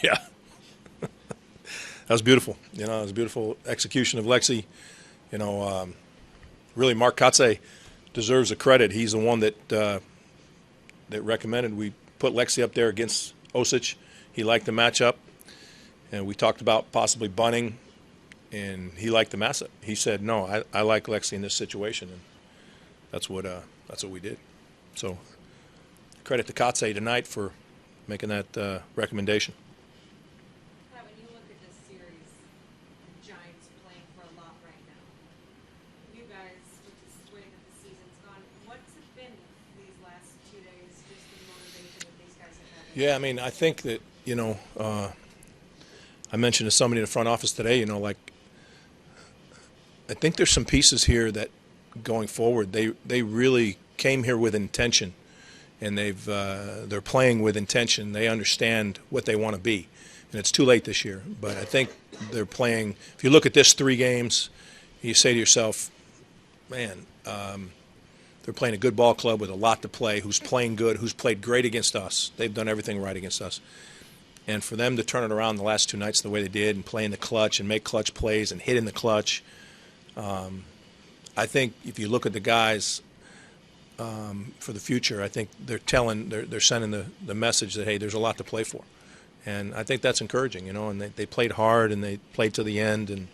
Yeah, that was beautiful. You know, it was a beautiful execution of Lexi. You know, really, Mark Kotze deserves the credit. He's the one that recommended we put Lexi up there against Osich. He liked the matchup, and we talked about possibly bunting, and he liked the matchup. He said, "No, I like Lexi in this situation," and that's what we did. So, credit to Kotze tonight for making that recommendation. Pat, when you look at this series, the Giants playing for a lot right now. You guys, with this way that the season's gone, what's it been these last 2 days? Just the motivation that these guys have had. Yeah, I mean, I think that I mentioned to somebody in the front office today. Like I think there's some pieces here that going forward they really came here with intention, and they're playing with intention. They understand what they want to be, and it's too late this year. But I think they're playing. If you look at this 3 games, you say to yourself, man, they're playing a good ball club with a lot to play, who's playing good, who's played great against us. They've done everything right against us. And for them to turn it around the last 2 nights the way they did and play in the clutch and make clutch plays and hit in the clutch, I think if you look at the guys for the future, I think they're sending the message that, hey, there's a lot to play for. And I think that's encouraging, and they played hard and they played to the end. And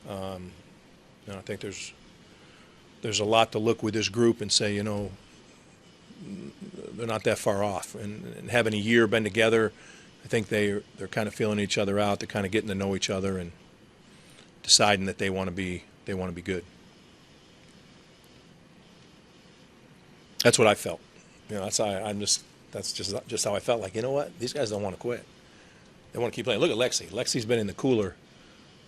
I think there's a lot to look with this group and say, they're not that far off. And having a year been together, I think they're kind of feeling each other out. They're kind of getting to know each other and deciding that they want to be good. That's what I felt. That's just how I felt. Like, you know what? These guys don't want to quit. They want to keep playing. Look at Lexi. Lexi's been in the cooler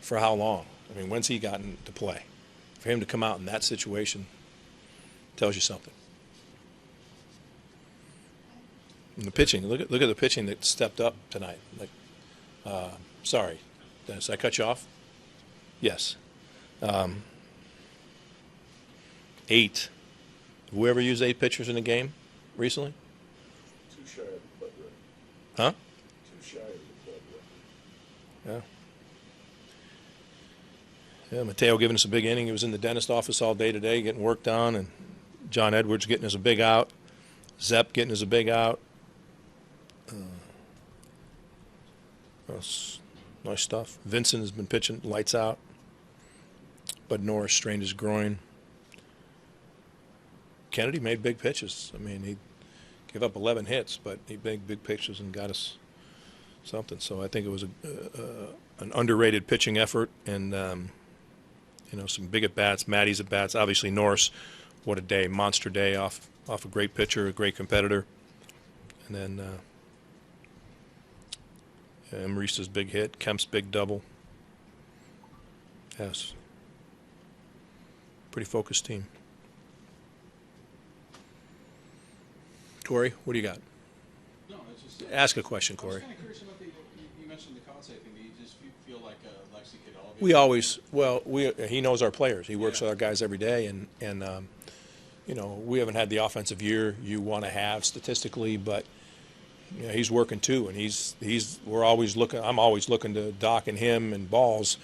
for how long? I mean, when's he gotten to play? For him to come out in that situation tells you something. And the pitching. Look at the pitching that stepped up tonight. Sorry, Dennis, I cut you off? Yes. 8. Have we ever used 8 pitchers in a game recently? Too shy of the club record. Huh? Too shy of the club record. Yeah. Yeah, Mateo giving us a big inning. He was in the dentist office all day today getting work done, and John Edwards getting us a big out. Zepp getting us a big out. That's nice stuff. Vincent has been pitching lights out. Bud Norris strained his groin. Kennedy made big pitches. I mean, he gave up 11 hits, but he made big pitches and got us something. So I think it was an underrated pitching effort, and some big at bats. Matty's at bats. Obviously Norris, what a day, monster day off a great pitcher, a great competitor, and then Marista's big hit, Kemp's big double. Yes, pretty focused team. Corey, what do you got? No, it's just Ask a question, I was Corey. kind of curious about you mentioned the Kotze thing. Do you just feel like Lexi could elevate? He knows our players. He works with our guys every day, and we haven't had the offensive year you want to have statistically, but he's working too, and we're always looking. I'm always looking to Doc and him and Balls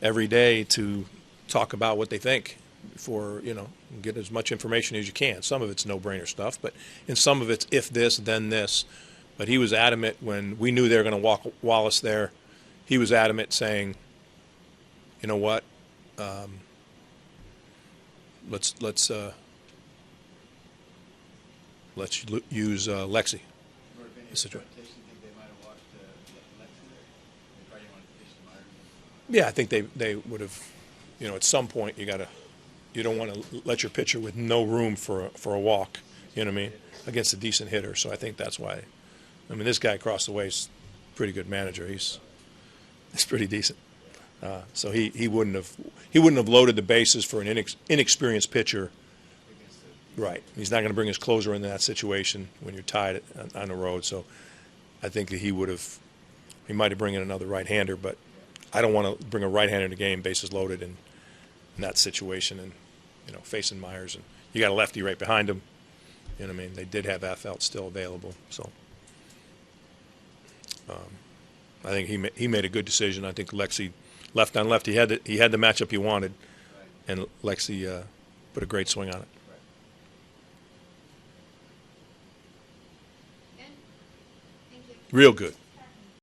every day to talk about what they think for get as much information as you can. Some of it's no-brainer stuff, but in some of it's if this, then this. But he was adamant when we knew they were going to walk Wallace there. He was adamant saying, you know what, let's use Lexi. Yeah, I think they would have. At some point you don't want to let your pitcher with no room for a walk. You know what I mean? Against a decent hitter. So I think that's why. I mean, this guy across the way is a pretty good manager. He's pretty decent. So he wouldn't have loaded the bases for an inexperienced pitcher. Right. He's not going to bring his closer into that situation when you're tied on the road. So I think that he might have bring in another right-hander, but I don't want to bring a right-hander in the game, bases loaded in that situation, and facing Myers, and you got a lefty right behind him. You know what I mean? They did have Affeldt still available, so I think he made a good decision. I think Lexi, left on left, he had the matchup he wanted, Right. and Lexi put a great swing on it. Good. Thank you. Real good.